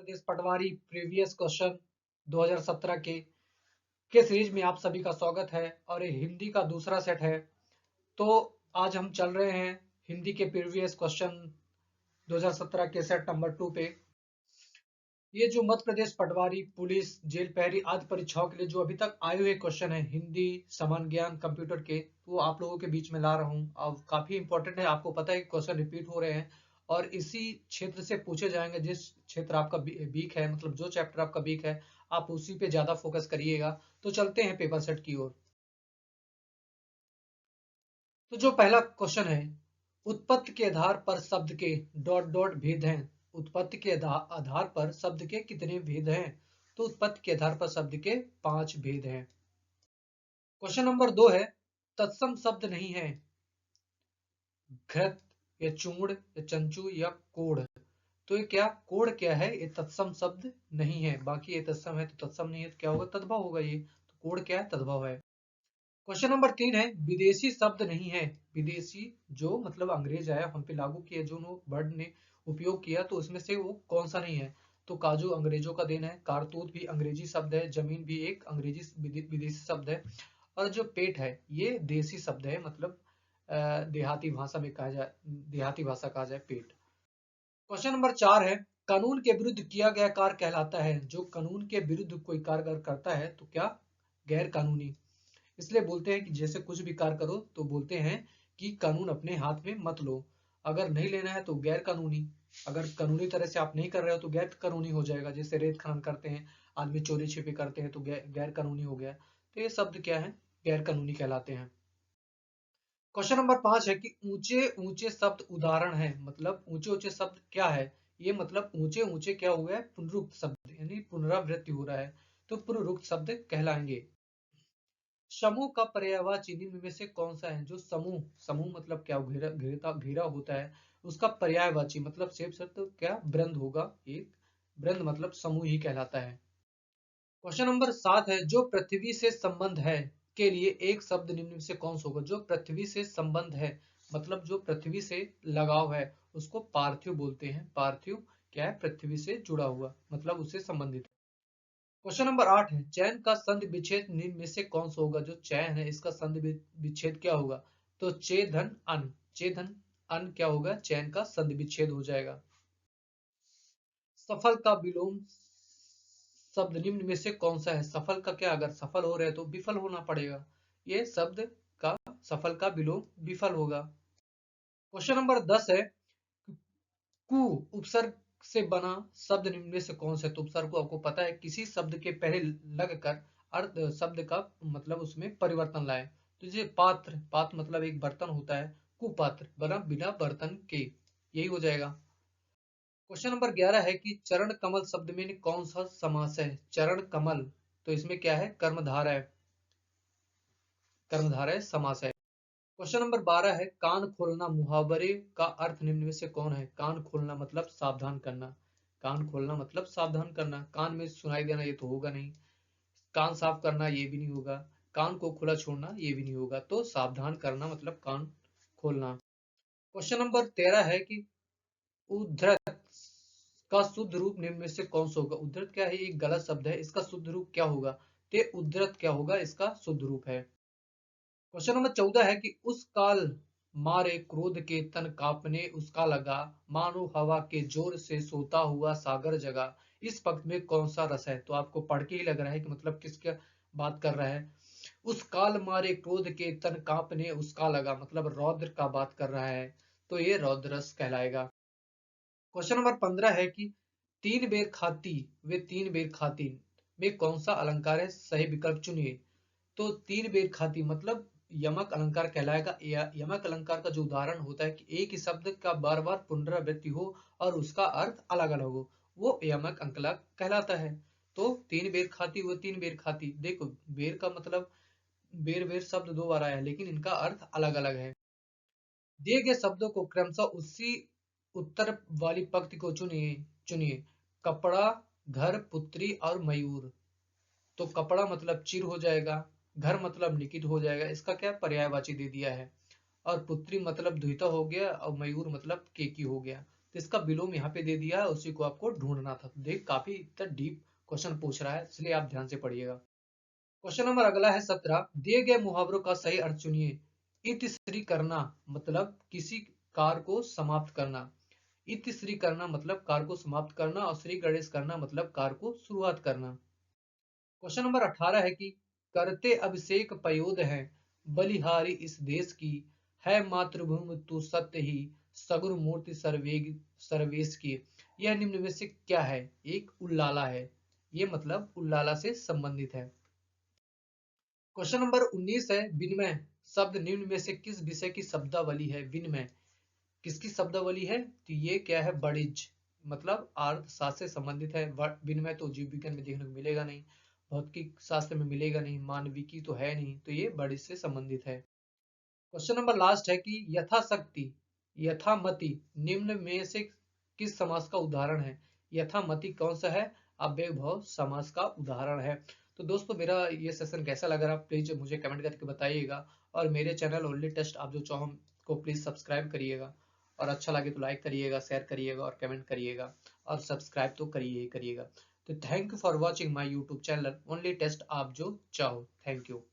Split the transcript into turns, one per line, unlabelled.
प्रदेश पटवारी previous question 2017 के series में आप सभी का स्वागत है और ये हिंदी का दूसरा सेट है। तो आज हम चल रहे हैं हिंदी के प्रीवियस क्वेश्चन 2017 के सेट नंबर 2 पे। ये जो मध्य प्रदेश पटवारी पुलिस जेल प्रहरी आदि परीक्षाओं के लिए जो अभी तक आए हुए क्वेश्चन है हिंदी सामान्य ज्ञान कंप्यूटर के, वो आप लोगों के बीच में ला रहा हूँ। अब काफी इंपॉर्टेंट है, आपको पता है कि क्वेश्चन रिपीट हो रहे हैं और इसी क्षेत्र से पूछे जाएंगे। जिस क्षेत्र आपका वीक है, मतलब जो चैप्टर आपका वीक है, आप उसी पे ज्यादा फोकस करिएगा। तो चलते हैं पेपर सेट की ओर। तो जो पहला क्वेश्चन है, उत्पत्ति के आधार पर शब्द के डॉट डॉट भेद हैं। उत्पत्ति के आधार पर शब्द के कितने भेद हैं? तो उत्पत्ति के आधार पर शब्द के 5 भेद हैं। क्वेश्चन नंबर 2 है, तत्सम शब्द नहीं है। घृत या चूर्ण या चंचू या कोढ़। तो ये क्या कोढ़ क्या है? ये तत्सम शब्द नहीं है। बाकी ये तत्सम है तो तत्सम नहीं है तो क्या होगा? तद्भव होगा। ये तो कोढ़ क्या है? तद्भव है। क्वेश्चन नंबर 3 है, विदेशी शब्द नहीं है। विदेशी जो मतलब अंग्रेज आया हम पे लागू किया, जो वर्ड ने उपयोग किया, तो उसमें से वो कौन सा नहीं है? तो काजू अंग्रेजों का देन है, कारतूत भी अंग्रेजी शब्द है, जमीन भी एक अंग्रेजी विदेशी शब्द है, और जो पेट है ये देसी शब्द है, मतलब देहाती भाषा में कहा जाए, देहाती भाषा कहा जाए पेट। क्वेश्चन नंबर 4 है, कानून के विरुद्ध किया गया कार्य कहलाता है। जो कानून के विरुद्ध कोई कार्य अगर करता है तो क्या? गैर कानूनी। इसलिए बोलते हैं कि जैसे कुछ भी कार्य करो तो बोलते हैं कि कानून अपने हाथ में मत लो। अगर नहीं लेना है तो गैर कानूनी। अगर कानूनी तरह से आप नहीं कर रहे हो तो गैर कानूनी हो जाएगा। जैसे रेत खनन करते हैं, आदमी चोरी छिपे करते हैं तो गैर कानूनी हो गया। तो ये शब्द क्या है? गैर कानूनी कहलाते हैं। क्वेश्चन नंबर 5 है कि ऊंचे ऊंचे शब्द उदाहरण है। मतलब ऊंचे ऊंचे शब्द क्या है? ये मतलब ऊंचे ऊंचे क्या हुआ है? पुनरुक्त शब्द, यानी पुनरावृत्ति हो रहा है, तो पुनरुक्त शब्द कहलाएंगे। समूह का पर्यायवाची निम्न में से कौन सा है? जो समूह, समूह मतलब क्या? घेरा होता है, उसका पर्यायवाची मतलब सेम शब्द क्या? वृंद होगा। एक वृंद मतलब समूह ही कहलाता है। क्वेश्चन नंबर 7 है, जो पृथ्वी से संबंध है के लिए एक शब्द निम्न में से कौन सा होगा? जो पृथ्वी से संबंध है मतलब जो पृथ्वी से लगाव है उसको पार्थिव बोलते हैं। पार्थिव क्या है? पृथ्वी से जुड़ा हुआ, मतलब उससे संबंधित। क्वेश्चन नंबर 8 है, चयन का संधि विच्छेद निम्न में से कौन सा होगा? जो चयन है इसका संधि विच्छेद क्या होगा? तो चे धन अन। चे धन अन क्या होगा? चयन का संधि विच्छेद हो जाएगा। सफल का विलोम शब्द निम्न में से कौन सा है? सफल का क्या? अगर सफल हो रहे तो विफल होना पड़ेगा। ये शब्द का सफल का विलोम विफल होगा। क्वेश्चन नंबर 10 है, कु उपसर्ग से बना शब्द निम्न में से कौन सा है? तो उपसर्ग को आपको पता है, किसी शब्द के पहले लगकर अर्थ शब्द का मतलब उसमें परिवर्तन लाए। तो जैसे पात्र, पात्र मतलब एक बर्तन होता है, कुपात्र बना बिना बर्तन के, यही हो जाएगा। क्वेश्चन नंबर 11 है कि चरण कमल शब्द में कौन सा समास है? चरण कमल, तो इसमें क्या है? कर्मधारय, कर्मधारय समास है। क्वेश्चन नंबर 12 है, कान खोलना मुहावरे का अर्थ निम्न में से कौन है? कान खोलना मतलब सावधान करना। कान खोलना मतलब सावधान करना। कान में सुनाई देना ये तो होगा नहीं, कान साफ करना ये भी नहीं होगा, कान को खुला छोड़ना ये भी नहीं होगा। तो सावधान करना मतलब कान खोलना। क्वेश्चन नंबर 13 है कि उद्धृत का शुद्ध रूप निम्न में से कौन सा होगा? उद्धृत क्या है? एक गलत शब्द है, इसका शुद्ध रूप क्या होगा? ते उद्धृत क्या होगा? इसका शुद्ध रूप है। क्वेश्चन नंबर 14 है कि उस काल मारे क्रोध के तन कांपने उसका लगा, मानो हवा के जोर से सोता हुआ सागर जगा। इस पक्ष में कौन सा रस है? तो आपको पढ़ के ही लग रहा है कि मतलब किसका बात कर रहा है। उस काल मारे क्रोध के तन कांपने उसका लगा, मतलब रौद्र का बात कर रहा है, तो ये रौद्र रस कहलाएगा। क्वेश्चन नंबर 15 है कि तीन बेर खाती वे तीन बेर खाती में कौन सा अलंकार है? सही विकल्प चुनिए। तो तीन बेर खाती मतलब यमक अलंकार कहलाएगा। यमक अलंकार का जो उदाहरण होता है कि एक ही शब्द का बार बार पुनरावृत्ति हो और उसका अर्थ अलग अलग हो, वो यमक अलंकार कहलाता है। तो तीन बेर खाती वो तीन बेर खाती, देखो बेर का मतलब बेर बेर शब्द दो बार आया है लेकिन इनका अर्थ अलग अलग है। दिए गए शब्दों को क्रमशः उसी उत्तर वाली पंक्ति को चुनिए। चुनिए, कपड़ा, घर, पुत्री और मयूर। तो कपड़ा मतलब चिर हो जाएगा, घर मतलब निकित हो जाएगा, इसका क्या पर्यायवाची दे दिया है, और पुत्री मतलब द्विता हो गया और मयूर मतलब केकी हो गया। तो इसका विलोम यहाँ पे दे दिया है, उसी को आपको ढूंढना था। तो देख काफी इतना डीप क्वेश्चन पूछ रहा है, इसलिए आप ध्यान से पढ़िएगा। क्वेश्चन नंबर अगला है 17। दिए गए मुहावरों का सही अर्थ चुनिए। इतिश्री करना मतलब किसी कार्य को समाप्त करना। इतिश्री करना मतलब कार्य को समाप्त करना, और श्री गणेश करना मतलब कार्य को शुरुआत करना। क्वेश्चन नंबर 18 है कि करते अभिषेक पयोद है, बलिहारी इस देश की, है मातृभूमि तू सत्य ही, सगुर मूर्ति सर्वेश की। यह निम्न में से क्या है? एक उल्लाला है, ये मतलब उल्लाला से संबंधित है। क्वेश्चन नंबर 19 है विनिमय शब्द निम्न में से किस विषय की शब्दावली है? विनिमय किसकी शब्दावली है? तो ये क्या है? वाणिज्य मतलब अर्थशास्त्र से संबंधित है। विनिमय तो जीव विज्ञान में देखने को मिलेगा नहीं, भौतिक शास्त्र में मिलेगा नहीं, मानविकी तो है नहीं, तो ये वाणिज्य से संबंधित है। क्वेश्चन नंबर लास्ट है कि यथाशक्ति यथामति निम्न में से किस समास का उदाहरण है? यथामति कौन सा है? अव्ययभाव समास का उदाहरण है। तो दोस्तों मेरा ये सेशन कैसा लग रहा प्लीज मुझे कमेंट करके बताइएगा, और मेरे चैनल ओनली टेस्ट आप जो चाहो को प्लीज सब्सक्राइब करिएगा, और अच्छा लगे तो लाइक करिएगा, शेयर करिएगा और कमेंट करिएगा, और सब्सक्राइब तो करिए ही करिएगा। तो thank you for watching my YouTube channel only test आप जो चाहो। Thank you.